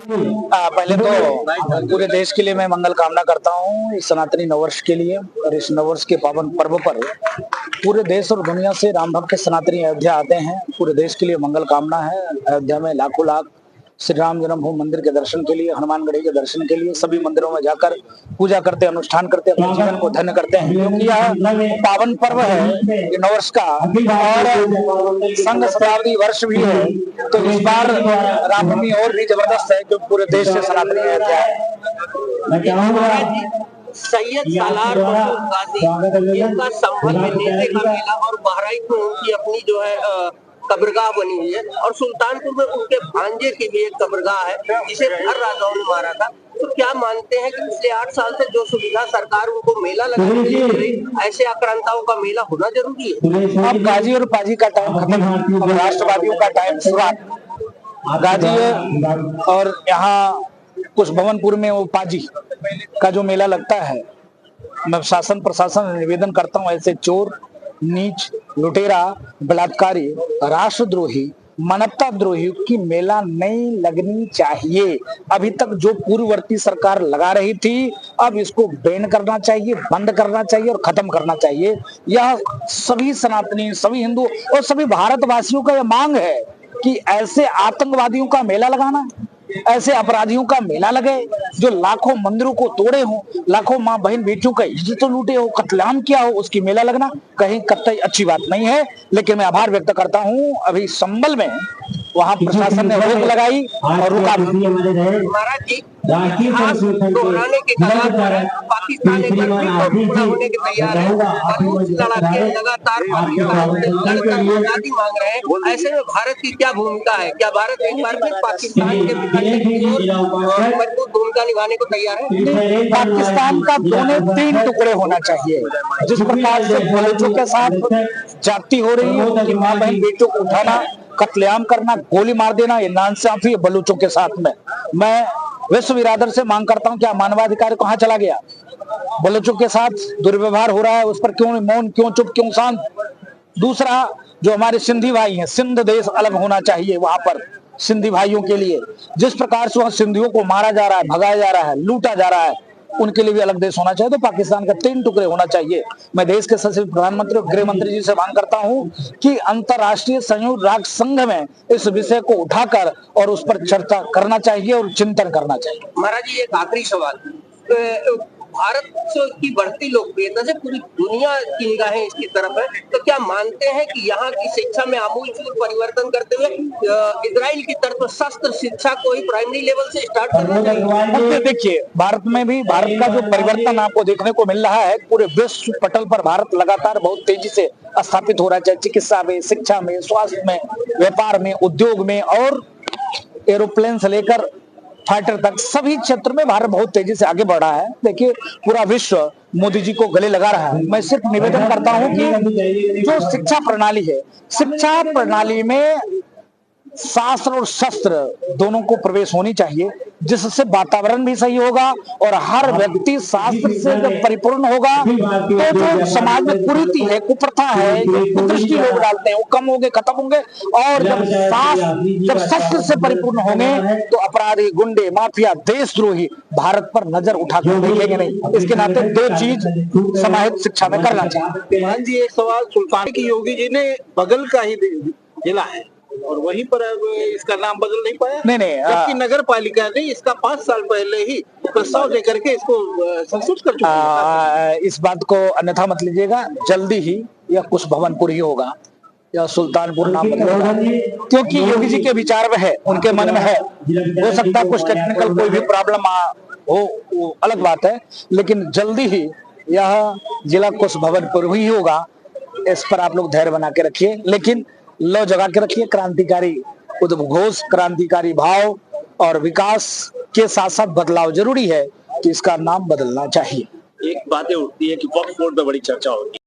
पहले तो पूरे देश के लिए मैं मंगल कामना करता हूँ इस सनातनी नववर्ष के लिए। और इस नववर्ष के पावन पर्व पर पूरे देश और दुनिया से राम भक्त सनातनी अयोध्या आते हैं। पूरे देश के लिए मंगल कामना है। अयोध्या में लाखों लाख श्री राम जन्मभूमि मंदिर के दर्शन के लिए, हनुमानगढ़ी के दर्शन के लिए सभी मंदिरों में जाकर पूजा करते, अनुष्ठान करते, अपने जीवन को धन्य करते हैं, क्योंकि यह पावन पर्व है ये नववर्ष का और संघ शताब्दी वर्ष भी है। तो इस बार रामनवमी और भी जबरदस्त है क्योंकि पूरे देश से सनातनी अयोध्या है। सैयद सालार गाजी इनका संभल में नेते का मेला और बहराइच में उनकी अपनी जो है कब्रगाह बनी हुई है और सुल्तानपुर में उनके भांजे की भी एक कब्रगाह है जिसे हर राजाओं ने मारा था। तो क्या मानते हैं कि पिछले 8 साल से जो सुविधा सरकार उनको मेला लगाने के लिए दे रही, ऐसे आक्रांताओं का मेला होना जरूरी है? अब गाजी और पाजी का टाइम खत्म, अब राष्ट्रवादियों का टाइम शुरुआत। गाजी और यहाँ कुछ भवनपुर में वो पाजी का जो मेला लगता है, मैं शासन प्रशासन निवेदन करता हूँ ऐसे चोर, नीच, लुटेरा, बलात्कारी, राष्ट्रद्रोही, मानवता द्रोही की मेला नहीं लगनी चाहिए। अभी तक जो पूर्ववर्ती सरकार लगा रही थी, अब इसको बैन करना चाहिए, बंद करना चाहिए और खत्म करना चाहिए। यह सभी सनातनी, सभी हिंदू और सभी भारतवासियों का यह मांग है कि ऐसे आतंकवादियों का मेला लगाना, ऐसे अपराधियों का मेला लगे जो लाखों मंदिरों को तोड़े हो, लाखों माँ बहन बेटियों का इज्जत लूटे हो, कत्लेआम किया हो, उसकी मेला लगना कहीं कतई अच्छी बात नहीं है। लेकिन मैं आभार व्यक्त करता हूँ अभी संभल में वहाँ प्रशासन ने रोक लगाई और रुका। महाराज जी दोहराने के कगार पर है, पाकिस्तान एक बार फिर टुकड़ा होने के तैयार है। बलूच लड़ाके लगातार आजादी मांग रहे हैं। ऐसे में भारत की क्या भूमिका है? क्या भारत एक बार फिर पाकिस्तान के मजबूत भूमिका निभाने को तैयार है? पाकिस्तान का 2-3 टुकड़े होना चाहिए। जिस प्रकार से बलूचों के साथ जाति हो रही है, उनकी माँ बहन बेटियों को उठाना, कत्लेआम करना, गोली मार देना, ये नाइंसाफी है बलूचों के साथ में। मैं विश्व बिरादर से मांग करता हूं क्या मानवाधिकार कहां चला गया? बलूचों के साथ दुर्व्यवहार हो रहा है, उस पर क्यों मौन, क्यों चुप, क्यों शांत? दूसरा, जो हमारे सिंधी भाई हैं, सिंध देश अलग होना चाहिए वहां पर सिंधी भाइयों के लिए। जिस प्रकार से वहां सिंधियों को मारा जा रहा है, भगाया जा रहा है, लूटा जा रहा है, उनके लिए भी अलग देश होना चाहिए। तो पाकिस्तान का 3 टुकड़े होना चाहिए। मैं देश के सचिव, प्रधानमंत्री और गृह मंत्री जी से मांग करता हूं कि अंतर्राष्ट्रीय संयुक्त राष्ट्र संघ में इस विषय को उठाकर और उस पर चर्चा करना चाहिए और चिंतन करना चाहिए। महाराज जी एक आखिरी सवाल, भारत की बढ़ती लोकप्रियता से पूरी दुनिया की निगाहें इसकी तरफ है, तो क्या मानते हैं कि यहाँ की शिक्षा में आमूलचूल परिवर्तन करते हुए इजराइल की तरफ शस्त्र शिक्षा को ही प्राइमरी लेवल से स्टार्ट करना चाहिए? देखिए, भारत में भी भारत का जो परिवर्तन आपको देखने को मिल रहा है, पूरे विश्व पटल पर भारत लगातार बहुत तेजी से स्थापित हो रहा है, चाहे चिकित्सा में, शिक्षा में, स्वास्थ्य में, व्यापार में, उद्योग में और एरोप्लेन से लेकर फाइटर तक सभी क्षेत्र में भारत बहुत तेजी से आगे बढ़ रहा है। देखिए, पूरा विश्व मोदी जी को गले लगा रहा है। मैं सिर्फ निवेदन करता हूं कि जो शिक्षा प्रणाली है, शिक्षा प्रणाली में शास्त्र और शस्त्र दोनों को प्रवेश होनी चाहिए, जिससे वातावरण भी सही होगा और हर व्यक्ति शास्त्र से जब परिपूर्ण होगा तो जो समाज में कुरीति है, कुप्रथा है, कुदृष्टि लोग डालते हैं, वो कम होंगे, खत्म होंगे। और जब शस्त्र से परिपूर्ण होंगे तो अपराधी, गुंडे, माफिया, देशद्रोही भारत पर नजर उठाकर देखेंगे नहीं। इसके नाते 2 चीज समाहित शिक्षा में करना चाहिए। हाँ जी, एक सवाल सुल्तान की योगी जी ने बगल का ही जिला है और वहीं पर इसका नाम बदल नहीं पाया। नहीं, जबकि नगर पालिका ने इसका 5 साल पहले ही प्रस्ताव देकर के इसको संशोधित कर चुका है। इस बात को अन्यथा मत लीजिएगा, जल्दी ही यह कुछ भवनपुर ही होगा या सुल्तानपुर नाम बदलेगा, क्योंकि योगी जी के विचार में है, उनके मन में है। हो सकता है कुछ टेक्निकल कोई भी प्रॉब्लम हो, वो अलग बात है, लेकिन जल्दी ही यह जिला कुछ भवनपुर ही होगा। इस पर आप लोग धैर्य बना के रखिए, लेकिन लो जगा के रखिए। क्रांतिकारी उद्घोष, क्रांतिकारी भाव और विकास के साथ साथ बदलाव जरूरी है कि इसका नाम बदलना चाहिए। एक बातें उठती है कि वक्फ बोर्ड पे बड़ी चर्चा होती है।